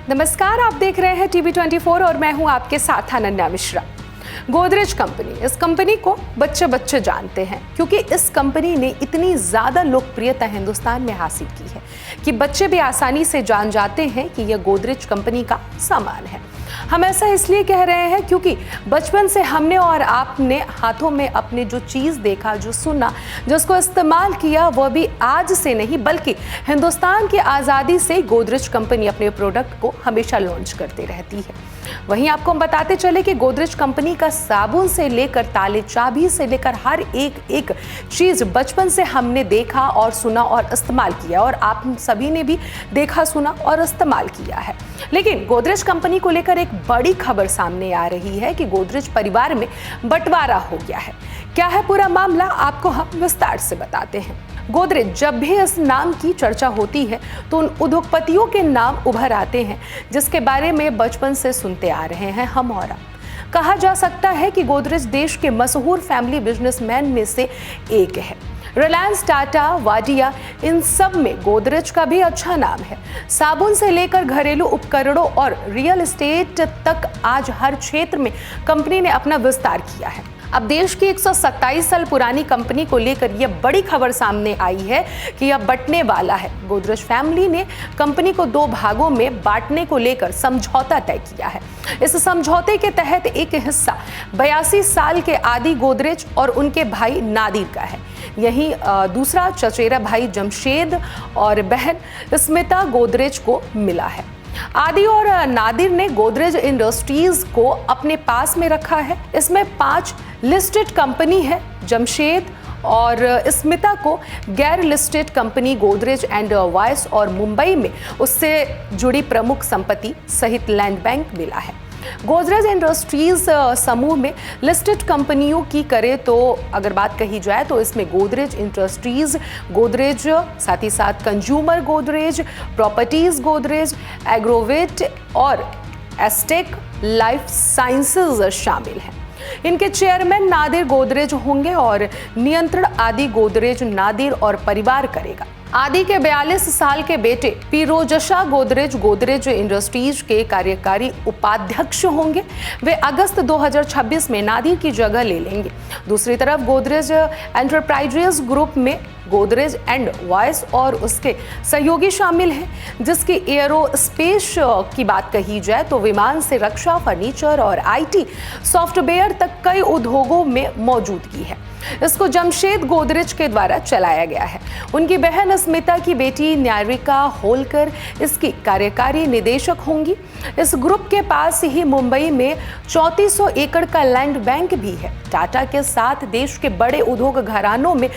नमस्कार, आप देख रहे हैं TV24 और मैं हूं आपके साथ अनन्या मिश्रा। गोदरेज कंपनी, इस कंपनी को बच्चे बच्चे जानते हैं क्योंकि इस कंपनी ने इतनी ज़्यादा लोकप्रियता हिंदुस्तान में हासिल की है कि बच्चे भी आसानी से जान जाते हैं कि यह गोदरेज कंपनी का सामान है। हम ऐसा इसलिए कह रहे हैं क्योंकि बचपन से हमने और आपने हाथों में अपने जो चीज़ देखा, जो सुना, जिसको इस्तेमाल किया, वह भी आज से नहीं बल्कि हिंदुस्तान की आज़ादी से गोदरेज कंपनी अपने प्रोडक्ट को हमेशा लॉन्च करती रहती है। वहीं आपको हम बताते चले कि गोदरेज कंपनी का साबुन से लेकर ताले चाबी से लेकर हर एक चीज़ बचपन से हमने देखा और सुना और इस्तेमाल किया और आप सभी ने भी देखा, सुना और इस्तेमाल किया है। लेकिन गोदरेज कंपनी को लेकर एक बड़ी खबर सामने आ रही है कि गोदरेज परिवार में बंटवारा हो गया है। क्या है पूरा मामला, आपको हम विस्तार से बताते हैं। गोदरेज, जब भी इस नाम की चर्चा होती है तो उन उद्योगपतियों के नाम उभर आते हैं जिसके बारे में बचपन से सुनते आ रहे हैं हम और आप। कहा जा सकता है कि गोदरेज देश के मशहूर फैमिली बिजनेसमैन में से एक है। रिलायंस, टाटा, वाडिया, इन सब में गोदरेज का भी अच्छा नाम है। साबुन से लेकर घरेलू उपकरणों और रियल एस्टेट तक आज हर क्षेत्र में कंपनी ने अपना विस्तार किया है। अब देश की 127 साल पुरानी कंपनी को लेकर यह बड़ी खबर सामने आई है कि यह बंटने वाला है। गोदरेज फैमिली ने कंपनी को 2 भागों में बांटने को लेकर समझौता तय किया है। इस समझौते के तहत एक हिस्सा 82 साल के आदि गोदरेज और उनके भाई नादिर का है। यहीं दूसरा चचेरा भाई जमशेद और बहन स्मिता गोदरेज को मिला है। आदि और नादिर ने गोदरेज इंडस्ट्रीज को अपने पास में रखा है। इसमें 5 लिस्टेड कंपनी है। जमशेद और स्मिता को गैर listed company Godrej and voice और मुंबई में उससे जुड़ी प्रमुख संपत्ति सहित लैंड बैंक मिला है। गोदरेज इंडस्ट्रीज समूह में लिस्टेड कंपनियों की करें तो अगर बात कही जाए तो इसमें गोदरेज इंडस्ट्रीज, गोदरेज, साथ ही साथ कंज्यूमर गोदरेज, प्रॉपर्टीज गोदरेज, एग्रोवेट और एस्टेक लाइफ साइंसेज शामिल हैं। इनके चेयरमैन नादिर गोदरेज होंगे और नियंत्रण आदि गोदरेज नादिर और परिवार करेगा। आदि के 42 साल के बेटे फिरोजशाह गोदरेज गोदरेज इंडस्ट्रीज के कार्यकारी उपाध्यक्ष होंगे। वे अगस्त 2026 में नादिर की जगह ले लेंगे। दूसरी तरफ गोदरेज एंटरप्राइजेज ग्रुप में गोदरेज एंड वॉयस और उसके सहयोगी शामिल हैं, जिसकी एयरोस्पेस की बात कही जाए तो विमान से रक्षा, फर्नीचर और IT सॉफ्टवेयर तक कई उद्योगों में मौजूदगी है। इसको जमशेद गोदरेज के द्वारा चलाया गया है। उनकी बहन स्मिता की बेटी न्यायिका होलकर इसकी कार्यकारी निदेशक होंगी। इस ग्रुप के पास ही मुंबई में 3400 एकड़ का लैंड बैंक भी है। टाटा के साथ देश के बड़े उद्योग घरानों में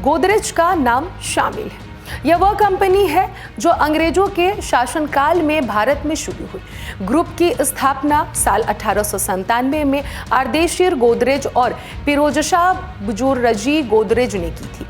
गोदरेज का नाम शामिल है। यह वह कंपनी है जो अंग्रेजों के शासनकाल में भारत में शुरू हुई। ग्रुप की स्थापना साल 1897 में आर्देशिर गोदरेज और फिरोजशाह बुजुर्रजी गोदरेज ने की थी।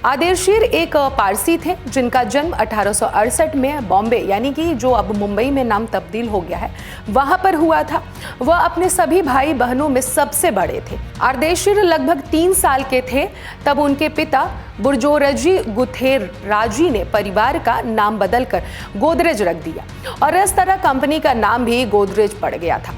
आर्देशिर एक पारसी थे जिनका जन्म 1868 में बॉम्बे, यानी कि जो अब मुंबई में नाम तब्दील हो गया है, वहां पर हुआ था। वह अपने सभी भाई बहनों में सबसे बड़े थे। आर्देशिर लगभग 3 साल के थे तब उनके पिता बुर्जोरजी गुथेराजी ने परिवार का नाम बदलकर गोदरेज रख दिया और इस तरह कंपनी का नाम भी गोदरेज पड़ गया था।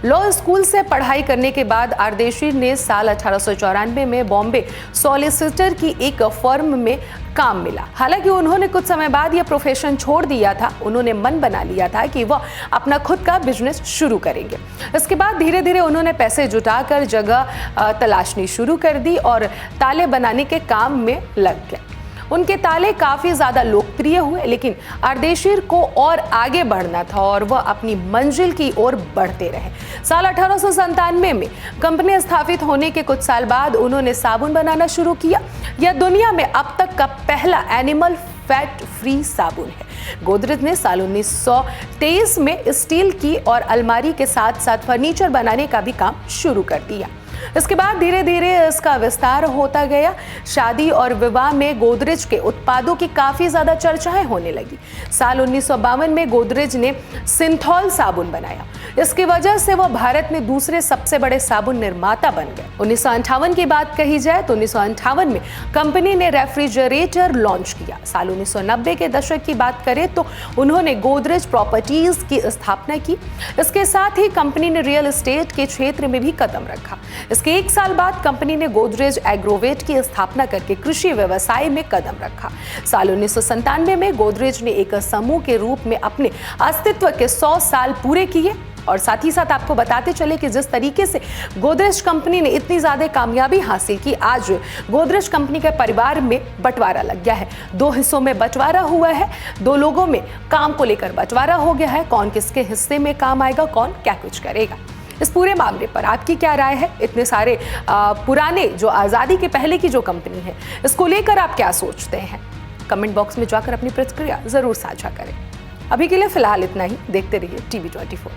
लॉ स्कूल से पढ़ाई करने के बाद आर्देशिर ने साल 1894 में बॉम्बे सॉलिसिटर की एक फर्म में काम मिला। हालांकि उन्होंने कुछ समय बाद यह प्रोफेशन छोड़ दिया था। उन्होंने मन बना लिया था कि वह अपना खुद का बिजनेस शुरू करेंगे। इसके बाद धीरे धीरे उन्होंने पैसे जुटाकर जगह तलाशनी शुरू कर दी और ताले बनाने के काम में लग गए। उनके ताले काफ़ी ज़्यादा लोकप्रिय हुए, लेकिन आर्देशिर को और आगे बढ़ना था और वह अपनी मंजिल की ओर बढ़ते रहे। साल 1897 में कंपनी स्थापित होने के कुछ साल बाद उन्होंने साबुन बनाना शुरू किया। यह दुनिया में अब तक का पहला एनिमल फैट फ्री साबुन है। गोदरेज ने साल 1923 में स्टील की और अलमारी के साथ साथ फर्नीचर बनाने का भी काम शुरू कर दिया। इसके बाद धीरे धीरे इसका विस्तार होता गया। शादी और विवाह में गोदरेज के उत्पादों की काफ़ी ज़्यादा चर्चाएं होने लगी। साल 1952 में गोदरेज ने सिंथॉल साबुन बनाया इसकी वजह से वो भारत में दूसरे सबसे बड़े साबुन निर्माता बन गए। 1958 की बात कही जाए तो 1958 में कंपनी ने रेफ्रिजरेटर लॉन्च किया। साल 1990 के दशक की बात करें तो उन्होंने गोदरेज प्रॉपर्टीज की स्थापना की। इसके साथ ही कंपनी ने रियल एस्टेट के क्षेत्र में भी कदम रखा। इसके एक साल बाद कंपनी ने गोदरेज एग्रोवेट की स्थापना करके कृषि व्यवसाय में कदम रखा। साल 1997 में गोदरेज ने एक समूह के रूप में अपने अस्तित्व के 100 साल पूरे किए। और साथ ही साथ आपको बताते चले कि जिस तरीके से गोदरेज कंपनी ने इतनी ज्यादा कामयाबी हासिल की, आज गोदरेज कंपनी के परिवार में बंटवारा लग गया है। 2 हिस्सों में बंटवारा हुआ है, 2 लोगों में काम को लेकर बंटवारा हो गया है। कौन किसके हिस्से में काम आएगा, कौन क्या कुछ करेगा, इस पूरे मामले पर आपकी क्या राय है? इतने सारे पुराने जो आजादी के पहले की जो कंपनी है, इसको लेकर आप क्या सोचते हैं? कमेंट बॉक्स में जाकर अपनी प्रतिक्रिया जरूर साझा करें। अभी के लिए फिलहाल इतना ही। देखते रहिए TV24।